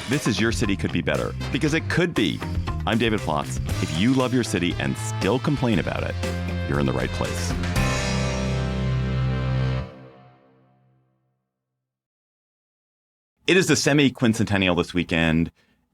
This is Your City Could Be Better, because it could be. I'm David Plotz. If you love your city and still complain about it, you're in the right place. It is the semi-quincentennial this weekend,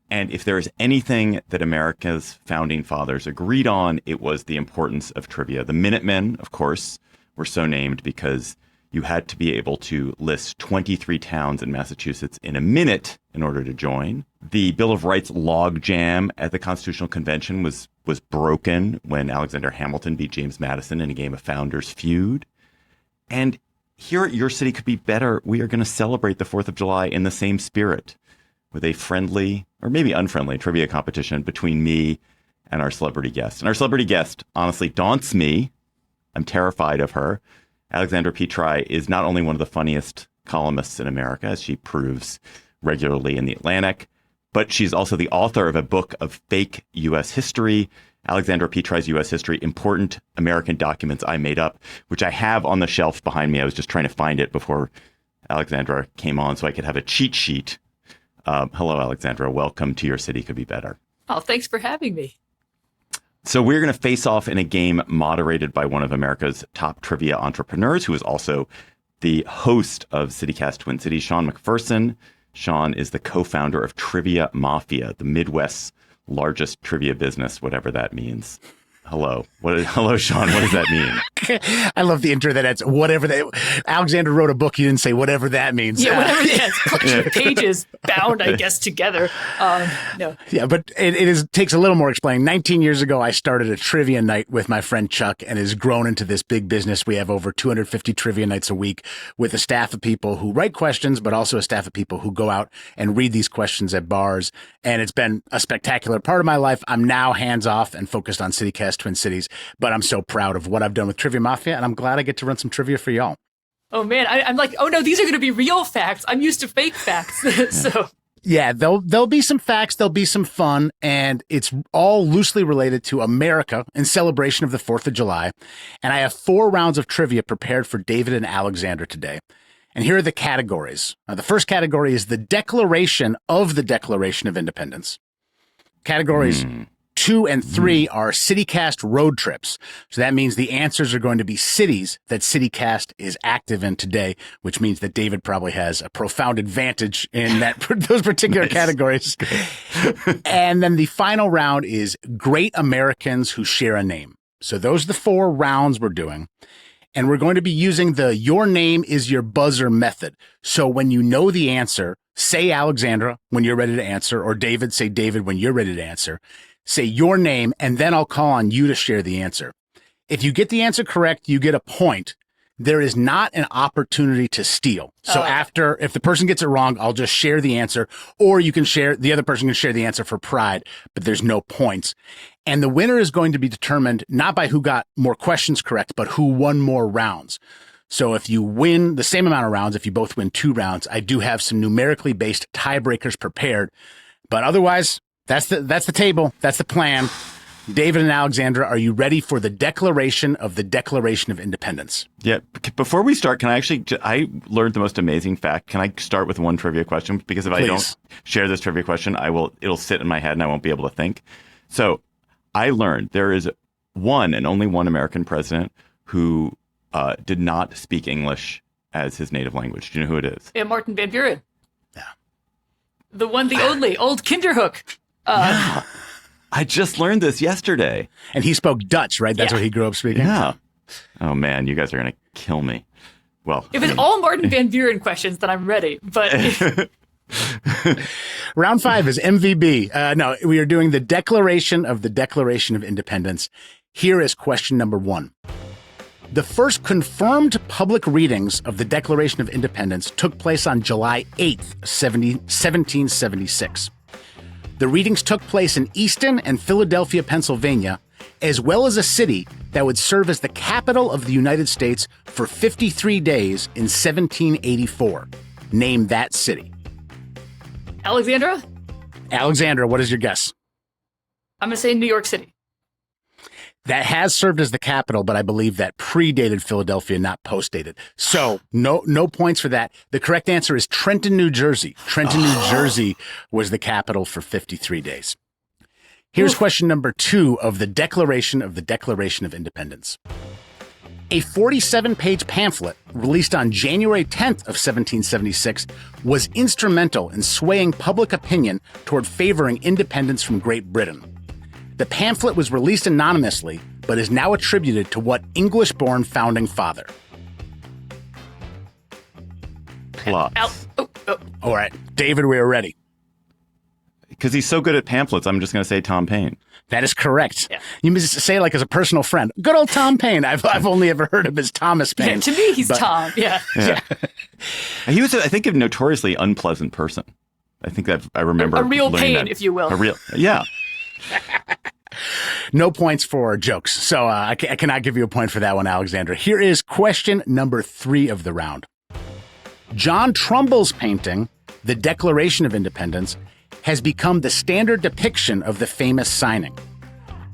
and if there is anything that America's founding fathers agreed on, it was the importance of trivia. The Minutemen, of course, were so named because you had to be able to list 23 towns in Massachusetts in a minute in order to join. The Bill of Rights logjam at the Constitutional Convention was broken when Alexander Hamilton beat James Madison in a game of Founders Feud. And here at Your City Could Be Better, we are going to celebrate the 4th of July in the same spirit with a friendly, or maybe unfriendly, trivia competition between me and our celebrity guest. And our celebrity guest honestly daunts me. I'm terrified of her. Alexandra Petri is not only one of the funniest columnists in America, as she proves regularly in The Atlantic, but she's also the author of a book of fake U.S. history, Alexandra Petri's U.S. History, Important American Documents I Made Up, which I have on the shelf behind me. I was just trying to find it before Alexandra came on so I could have a cheat sheet. Hello, Alexandra. Welcome to Your City Could Be Better. Oh, thanks for having me. So we're going to face off in a game moderated by one of America's top trivia entrepreneurs, who is also the host of CityCast Twin Cities, Sean McPherson. Sean is the co-founder of Trivia Mafia, the Midwest's largest trivia business, whatever that means. Hello. Hello, Sean. What does that mean? I love the intro that it's whatever that. Alexander wrote a book. You didn't say whatever that means. Yeah, whatever that is. Pages bound, I guess, together. No. Yeah, but it takes a little more explaining. 19 years ago, I started a trivia night with my friend Chuck, and has grown into this big business. We have over 250 trivia nights a week with a staff of people who write questions, but also a staff of people who go out and read these questions at bars. And it's been a spectacular part of my life. I'm now hands off and focused on CityCast Twin Cities, but I'm so proud of what I've done with Trivia Mafia, and I'm glad I get to run some trivia for y'all. Oh, man. I'm like, oh, no, these are going to be real facts. I'm used to fake facts. So. Yeah, there'll be some facts, there'll be some fun, and it's all loosely related to America in celebration of the 4th of July. And I have 4 rounds of trivia prepared for David and Alexandra today. And here are the categories. Now, the first category is the Declaration of the Declaration of Independence. Categories 2 and 3 are CityCast road trips. So that means the answers are going to be cities that CityCast is active in today, which means that David probably has a profound advantage in those particular categories. And then the final round is Great Americans Who Share a Name. So those are the 4 rounds we're doing. And we're going to be using the Your Name is Your Buzzer method. So when you know the answer, say Alexandra when you're ready to answer, or David, say David when you're ready to answer. Say your name, and then I'll call on you to share the answer. If you get the answer correct, you get a point. There is not an opportunity to steal. So if the person gets it wrong, I'll just share the answer, or the other person can share the answer for pride, but there's no points. And the winner is going to be determined not by who got more questions correct, but who won more rounds. So if you win the same amount of rounds, if you both win 2 rounds, I do have some numerically based tiebreakers prepared, but otherwise, that's the table. That's the plan. David and Alexandra, are you ready for the Declaration of Independence? Yeah. Before we start, I learned the most amazing fact. Can I start with one trivia question? Because if I don't share this trivia question, it'll sit in my head and I won't be able to think. So I learned there is one and only one American president who did not speak English as his native language. Do you know who it is? Yeah, Martin Van Buren. Yeah. The one, the only, old Kinderhook. Yeah. I just learned this yesterday. And he spoke Dutch, right? That's what he grew up speaking? Yeah. Oh, man, you guys are going to kill me. Well, if it's all Martin Van Buren questions, then I'm ready. But Round 5 is MVB. No, we are doing the Declaration of Independence. Here is question number 1. The first confirmed public readings of the Declaration of Independence took place on July 8th, 1776. The readings took place in Easton and Philadelphia, Pennsylvania, as well as a city that would serve as the capital of the United States for 53 days in 1784. Name that city. Alexandra, what is your guess? I'm going to say New York City. That has served as the capital, but I believe that predated Philadelphia, not postdated. So no points for that. The correct answer is Trenton, New Jersey. Trenton, New Jersey was the capital for 53 days. Here's question number 2 of the Declaration of Independence. A 47-page pamphlet released on January 10th of 1776 was instrumental in swaying public opinion toward favoring independence from Great Britain. The pamphlet was released anonymously, but is now attributed to what English-born founding father? Plotz. All right, David, we are ready. Because he's so good at pamphlets, I'm just going to say Tom Paine. That is correct. Yeah. You must say like as a personal friend. Good old Tom Paine. I've only ever heard of as Thomas Paine. Yeah, to me, he's Tom. Yeah. He was, I think, a notoriously unpleasant person. I think that I remember A real learning pain, that. if you will. Yeah. No points for jokes. So I cannot give you a point for that one, Alexandra. Here is question number 3 of the round. John Trumbull's painting, The Declaration of Independence, has become the standard depiction of the famous signing.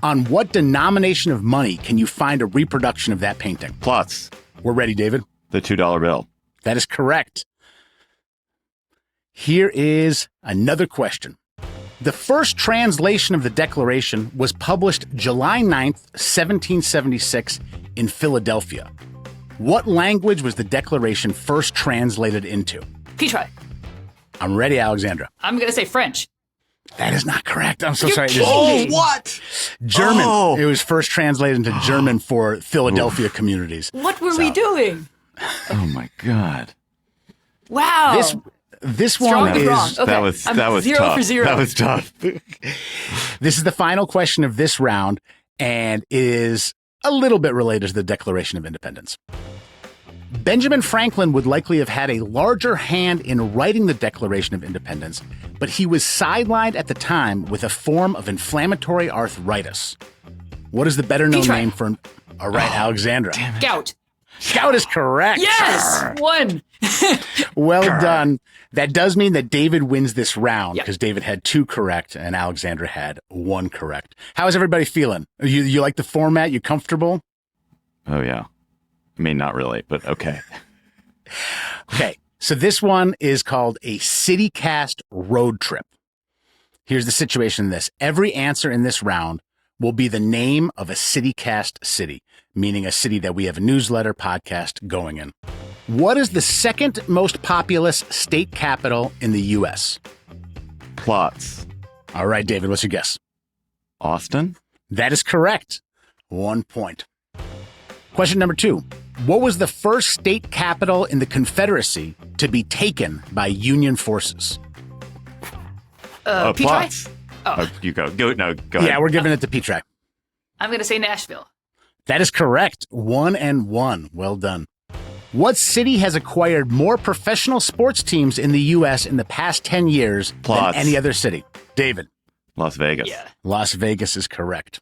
On what denomination of money can you find a reproduction of that painting? Plotz. We're ready, David. The $2 bill. That is correct. Here is another question. The first translation of the Declaration was published July 9th, 1776 in Philadelphia. What language was the Declaration first translated into? Petri. I'm ready, Alexandra. I'm going to say French. That is not correct. I'm so You're sorry. kidding me. What? German. Oh. It was first translated into German for Philadelphia communities. What were we doing? Oh, my God. Wow. This Strong one and is wrong. Okay. That was I'm tough. 0 for 0. That was tough. This is the final question of this round and is a little bit related to the Declaration of Independence. Benjamin Franklin would likely have had a larger hand in writing the Declaration of Independence, but he was sidelined at the time with a form of inflammatory arthritis. What is the better known Petri. name for? All right, Alexandra. Gout. Gout is correct. Yes. 1. Well done. That does mean that David wins this round Yep. because David had 2 correct and Alexandra had 1 correct. How is everybody feeling? You like the format? You comfortable? Oh, yeah. I mean, not really, but okay. Okay. So this one is called a CityCast road trip. Here's the situation in this. Every answer in this round will be the name of a CityCast city, meaning a city that we have a newsletter podcast going in. What is the second most populous state capital in the U.S.? Plotz. All right, David, what's your guess? Austin? That is correct. 1 point. Question number 2. What was the first state capital in the Confederacy to be taken by Union forces? Petri. Plotz. Oh. You go. Go ahead. Yeah, we're giving it to Petri. I'm going to say Nashville. That is correct. 1-1. Well done. What city has acquired more professional sports teams in the U.S. in the past 10 years Plotz. than any other city? David. Las Vegas. Yeah. Las Vegas is correct.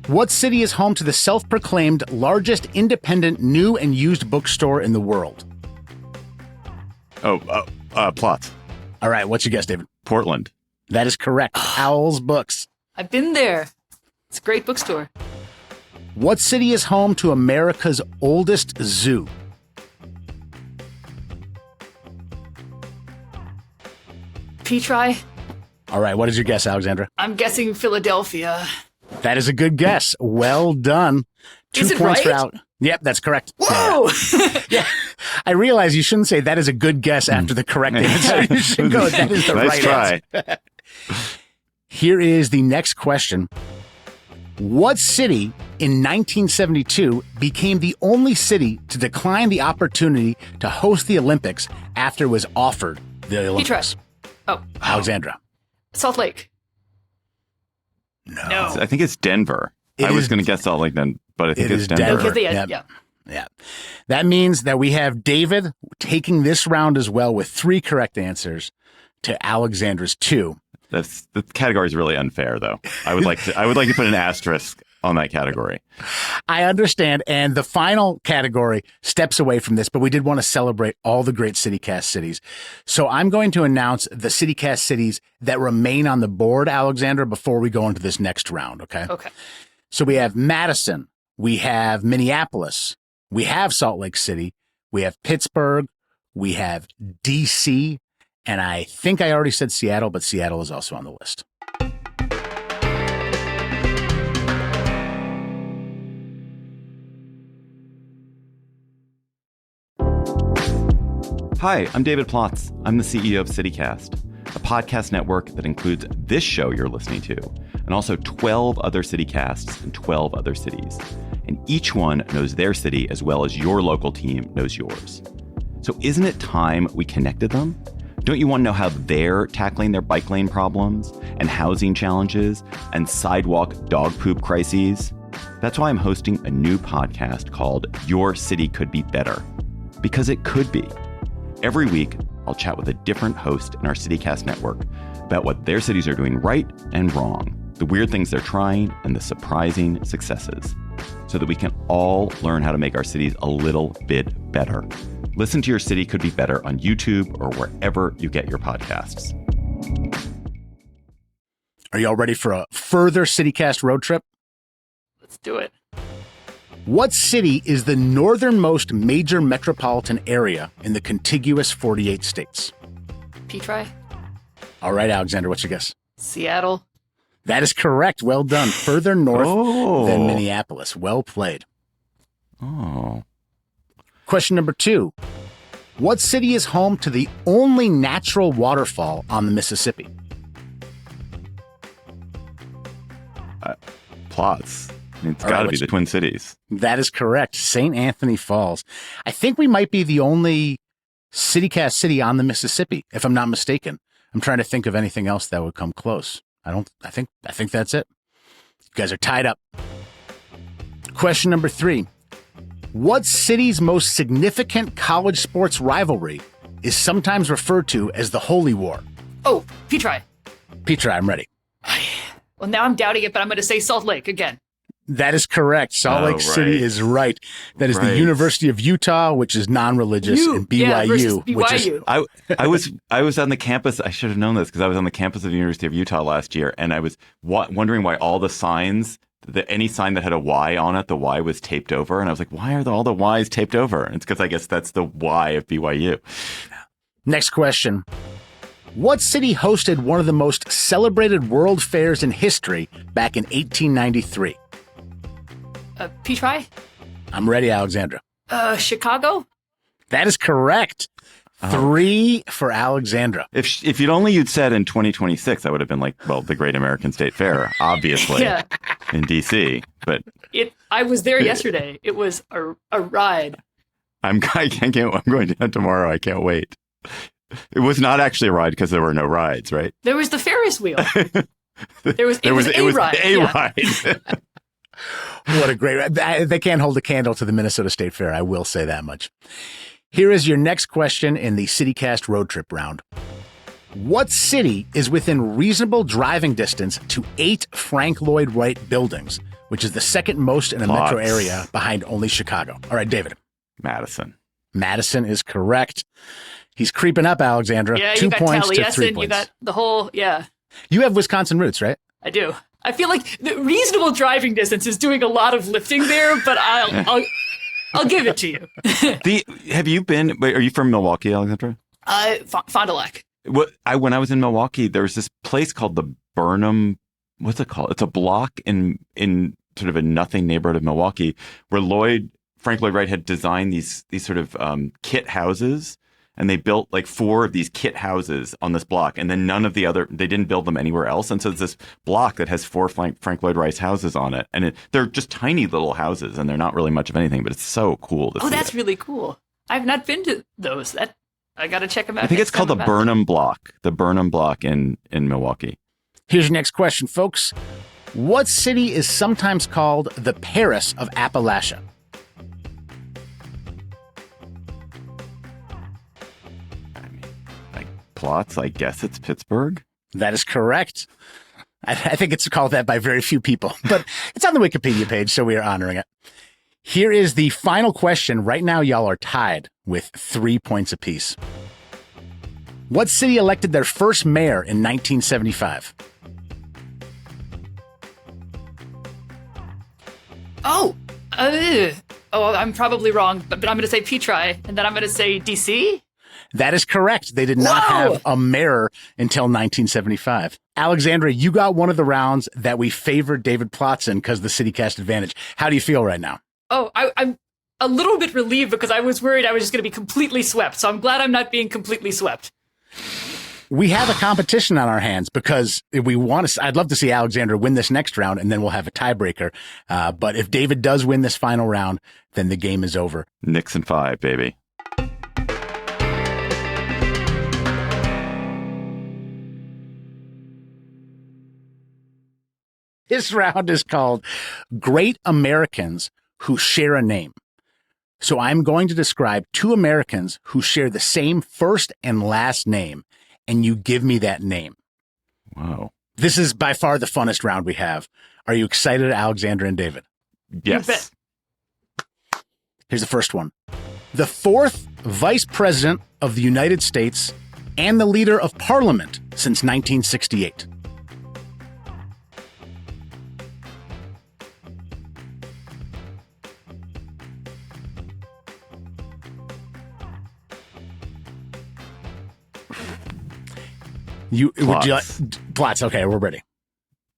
What city is home to the self-proclaimed largest independent new and used bookstore in the world? Plotz. All right, what's your guess, David? Portland. That is correct. Owl's Books. I've been there. It's a great bookstore. What city is home to America's oldest zoo? Petri. All right, what is your guess, Alexandra? I'm guessing Philadelphia. That is a good guess. Well done. 2 Is it points for right? Al. Yep, that's correct. Whoa. Yeah. I realize you shouldn't say that is a good guess after the correct answer. You should go, that is the Nice right try. answer. Here is the next question. What city in 1972 became the only city to decline the opportunity to host the Olympics after it was offered the Olympics? Oh, Alexandra. Salt Lake. No. I think it's Denver. I was going to guess Salt Lake then, but I think it's Denver. Okay, Yep. yeah. Yeah. That means that we have David taking this round as well with 3 correct answers to Alexandra's 2. The category is really unfair, though. I would like to put an asterisk on that category. I understand. And the final category steps away from this, but we did want to celebrate all the great CityCast cities. So I'm going to announce the CityCast cities that remain on the board, Alexandra, before we go into this next round. Okay. Okay. So we have Madison. We have Minneapolis. We have Salt Lake City. We have Pittsburgh. We have DC. And I think I already said Seattle, but Seattle is also on the list. Hi, I'm David Plotz. I'm the CEO of CityCast, a podcast network that includes this show you're listening to, and also 12 other CityCasts in 12 other cities. And each one knows their city as well as your local team knows yours. So isn't it time we connected them? Don't you want to know how they're tackling their bike lane problems and housing challenges and sidewalk dog poop crises? That's why I'm hosting a new podcast called Your City Could Be Better. Because it could be. Every week, I'll chat with a different host in our CityCast network about what their cities are doing right and wrong, the weird things they're trying, and the surprising successes, so that we can all learn how to make our cities a little bit better. Listen to Your City Could Be Better on YouTube or wherever you get your podcasts. Are y'all ready for a further CityCast road trip? Let's do it. What city is the northernmost major metropolitan area in the contiguous 48 states? Petri? All right, Alexander, what's your guess? Seattle? That is correct. Well done. Further north than Minneapolis. Well played. Oh. Question number 2. What city is home to the only natural waterfall on the Mississippi? Plots. It's got to be the Twin Cities. That is correct. St. Anthony Falls. I think we might be the only CityCast city on the Mississippi, if I'm not mistaken. I'm trying to think of anything else that would come close. I think that's it. You guys are tied up. Question number 3. What city's most significant college sports rivalry is sometimes referred to as the Holy War? Oh, Petri. Petri, I'm ready. Well, now I'm doubting it, but I'm going to say Salt Lake again. That is correct. Salt Lake City is right. That is the University of Utah, which is non-religious, and BYU, BYU. which is... I was on the campus. I should have known this because I was on the campus of the University of Utah last year, and I was wondering why all the signs, any sign that had a Y on it, the Y was taped over, and I was like, why are all the Ys taped over? And it's because I guess that's the Y of BYU. Next question. What city hosted one of the most celebrated world fairs in history back in 1893? Petri? I'm ready, Alexandra. Chicago? That is correct. 3 for Alexandra. If you'd said in 2026, I would have been like, well, the Great American State Fair, obviously, in D.C. But I was there yesterday. It was a ride. I'm going to tomorrow. I can't wait. It was not actually a ride because there were no rides, right? There was the Ferris wheel. It was a ride. What a great ride. They can't hold a candle to the Minnesota State Fair. I will say that much. Here is your next question in the CityCast road trip round. What city is within reasonable driving distance to 8 Frank Lloyd Wright buildings, which is the second most in a metro area behind only Chicago? All right, David. Madison. Madison is correct. He's creeping up, Alexandra. Yeah, 2 points to 3 points. You got the whole, You have Wisconsin roots, right? I do. I feel like the reasonable driving distance is doing a lot of lifting there, but I'll give it to you. Have you been? Are you from Milwaukee, Alexandra? Fond du Lac. When I was in Milwaukee, there was this place called the Burnham. What's it called? It's a block in sort of a nothing neighborhood of Milwaukee where Frank Lloyd Wright had designed these sort of kit houses. And they built like 4 of these kit houses on this block. And then they didn't build them anywhere else. And so it's this block that has 4 Frank Lloyd Wright houses on it. And they're just tiny little houses and they're not really much of anything, but it's so cool to see. Oh, that's really cool. I've not been to those. I got to check them out. I think it's called the Burnham Block. The Burnham Block in Milwaukee. Here's your next question, folks. What city is sometimes called the Paris of Appalachia? Plots, I guess it's Pittsburgh. That is correct. I think it's called that by very few people, but it's on the Wikipedia page, so we are honoring it. Here is the final question. Right now, y'all are tied with 3 points apiece. What city elected their first mayor in 1975? I'm probably wrong, but I'm going to say Petri, and then I'm going to say DC. That is correct. They did not have a mayor until 1975. Alexandra, you got one of the rounds that we favored David Plotz in because the city cast advantage. How do you feel right now? Oh, I'm a little bit relieved because I was worried I was just going to be completely swept. So I'm glad I'm not being completely swept. We have a competition on our hands because if we want to, I'd love to see Alexandra win this next round and then we'll have a tiebreaker. But if David does win this final round, then the game is over. Nixon 5, baby. This round is called Great Americans Who Share a Name. So I'm going to describe 2 Americans who share the same first and last name, and you give me that name. Wow. This is by far the funnest round we have. Are you excited, Alexandra and David? Yes. Here's the first one. The 4th Vice President of the United States and the Leader of Parliament since 1968. Plotz. Okay, we're ready.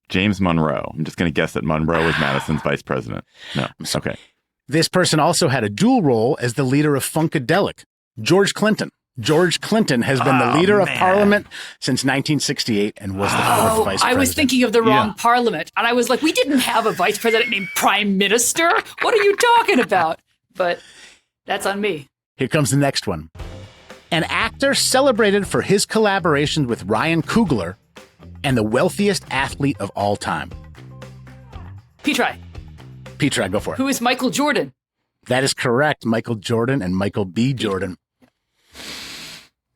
James Monroe. I'm just going to guess that Monroe was Madison's vice president. No. Okay. This person also had a dual role as the leader of Funkadelic, George Clinton. George Clinton has been the leader of Parliament since 1968 and was the 4th vice president. I was thinking of the wrong Parliament. And I was like, we didn't have a vice president named Prime Minister. What are you talking about? But that's on me. Here comes the next one. An actor celebrated for his collaborations with Ryan Coogler and the wealthiest athlete of all time. Petri, go for it. Who is Michael Jordan? That is correct. Michael Jordan and Michael B. Jordan.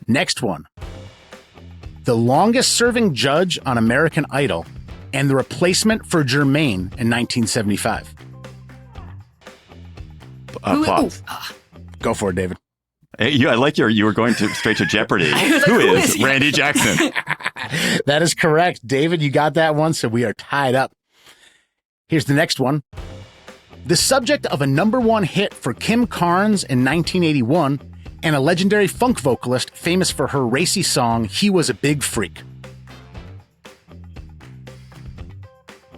Next one. The longest serving judge on American Idol and the replacement for Jermaine in 1975. Plotz. Go for it, David. Hey, I like you were going straight to Jeopardy. Who is Randy Jackson? That is correct. David, you got that one, so we are tied up. Here's the next one. The subject of a #1 hit for Kim Carnes in 1981 and a legendary funk vocalist famous for her racy song, He Was a Big Freak.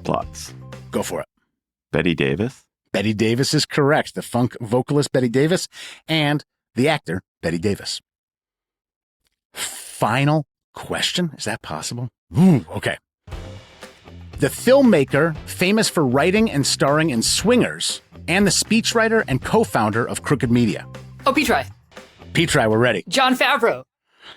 Plotz. Go for it. Betty Davis? Betty Davis is correct. The funk vocalist Betty Davis and the actor Betty Davis. Final question. Is that possible? Ooh, okay. The filmmaker famous for writing and starring in Swingers and the speechwriter and co-founder of Crooked Media. Oh, Petri, we're ready. Jon Favreau.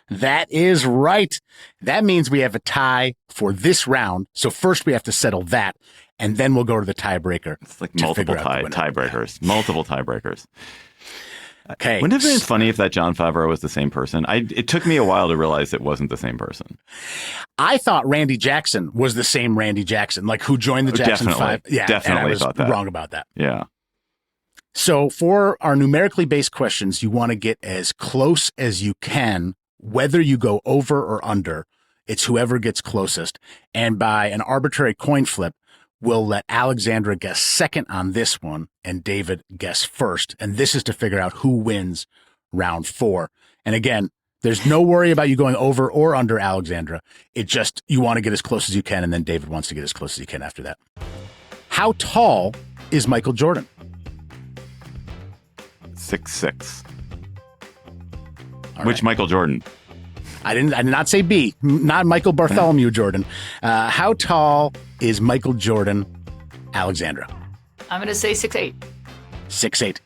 That is right. That means we have a tie for this round. So first we have to settle that, and then we'll go to the tiebreaker. It's like multiple tiebreakers. Multiple tiebreakers. Okay. Wouldn't it have been funny if that Jon Favreau was the same person? It took me a while to realize it wasn't the same person. I thought Randy Jackson was the same Randy Jackson, like who joined the Jackson 5. Yeah, definitely and I was thought that. wrong about that. Yeah. So for our numerically based questions, you want to get as close as you can, whether you go over or under. It's whoever gets closest. And by an arbitrary coin flip, we'll let Alexandra guess second on this one and David guess first. And this is to figure out who wins round 4. And again, there's no worry about you going over or under, Alexandra. It just, you want to get as close as you can, and then David wants to get as close as he can after that. How tall is Michael Jordan? 6'6". All Which right. Michael Jordan? I did not say B, not Michael Bartholomew Jordan. How tall is Michael Jordan, Alexandra? I'm going to say 6'8". 6'8".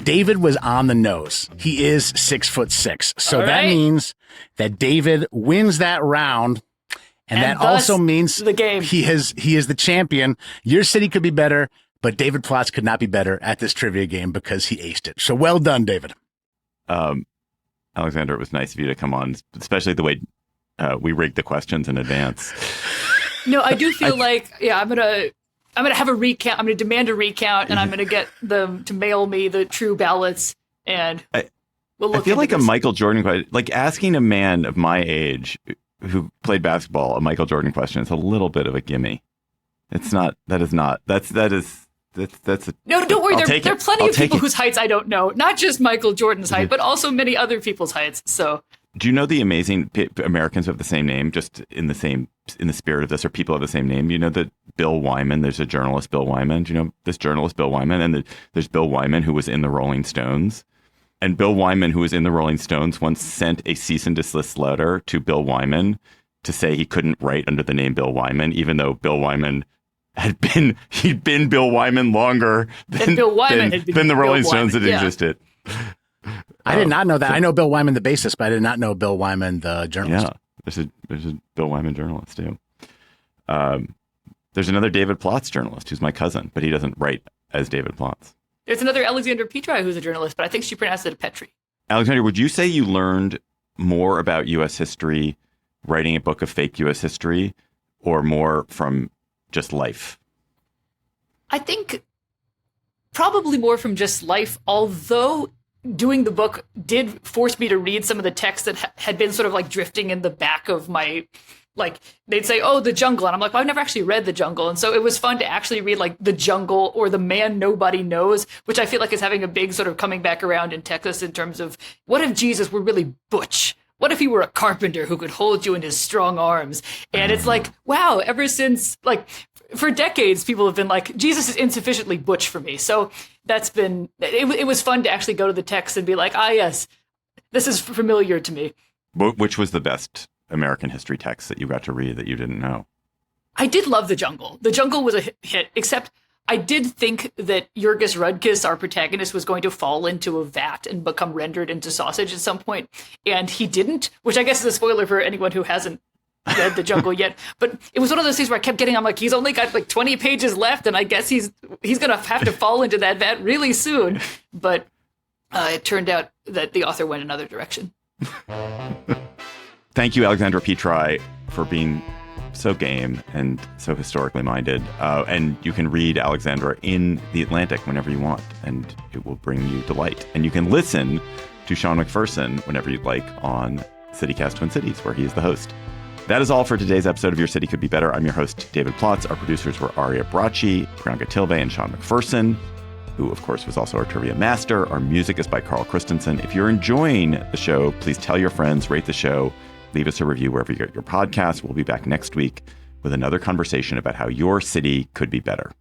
David was on the nose. He is 6'6". So that means that David wins that round. And that also means the game. He is the champion. Your city could be better, but David Plotz could not be better at this trivia game because he aced it. So well done, David. Alexander, it was nice of you to come on, especially the way we rigged the questions in advance. No, I do feel like, I'm gonna have a recount. I'm gonna demand a recount, and I'm gonna get them to mail me the true ballots, and we'll look. I feel like this. a Michael Jordan question, like asking a man of my age who played basketball a Michael Jordan question is a little bit of a gimme. It's not. That's a, no. Don't worry. There are plenty of people it. whose heights I don't know. Not just Michael Jordan's height, but also many other people's heights. So. Do you know the amazing Americans who have the same name, just in the spirit of this, or people have the same name? You know that Bill Wyman, there's a journalist, Bill Wyman. Do you know this journalist, Bill Wyman? And there's Bill Wyman, who was in the Rolling Stones. And Bill Wyman, who was in the Rolling Stones, once sent a cease and desist letter to Bill Wyman to say he couldn't write under the name Bill Wyman, even though Bill Wyman he'd been Bill Wyman longer than the Rolling Stones had existed. I did not know that. I know Bill Wyman, the bassist, but I did not know Bill Wyman, the journalist. Yeah, there's a Bill Wyman journalist, too. There's another David Plotz journalist who's my cousin, but he doesn't write as David Plotz. There's another Alexandra Petri who's a journalist, but I think she pronounced it Petri. Alexandra, would you say you learned more about U.S. history writing a book of fake U.S. history, or more from just life? I think probably more from just life, although doing the book did force me to read some of the texts that had been sort of like drifting in the back of my, like, they'd say, oh, The Jungle. And I'm like, well, I've never actually read The Jungle. And so it was fun to actually read like The Jungle or The Man Nobody Knows, which I feel like is having a big sort of coming back around in Texas in terms of what if Jesus were really butch? What if he were a carpenter who could hold you in his strong arms? And it's like, wow, ever since, like, for decades, people have been like, Jesus is insufficiently butch for me. So that's been, it was fun to actually go to the text and be like, yes, this is familiar to me. Which was the best American history text that you got to read that you didn't know? I did love The Jungle. The Jungle was a hit, except I did think that Jurgis Rudkis, our protagonist, was going to fall into a vat and become rendered into sausage at some point. And he didn't, which I guess is a spoiler for anyone who hasn't read The Jungle yet. But it was one of those things where I kept I'm like, he's only got like 20 pages left, and I guess he's going to have to fall into that vat really soon. But it turned out that the author went another direction. Thank you, Alexandra Petri, for being so game and so historically minded. And you can read Alexandra in The Atlantic whenever you want, and it will bring you delight. And you can listen to Sean McPherson whenever you'd like on CityCast Twin Cities, where he is the host. That is all for today's episode of Your City Could Be Better. I'm your host, David Plotz. Our producers were Aria Bracci, Priyanka Tilve, and Sean McPherson, who, of course, was also our trivia master. Our music is by Carl Christensen. If you're enjoying the show, please tell your friends, rate the show, leave us a review wherever you get your podcasts. We'll be back next week with another conversation about how your city could be better.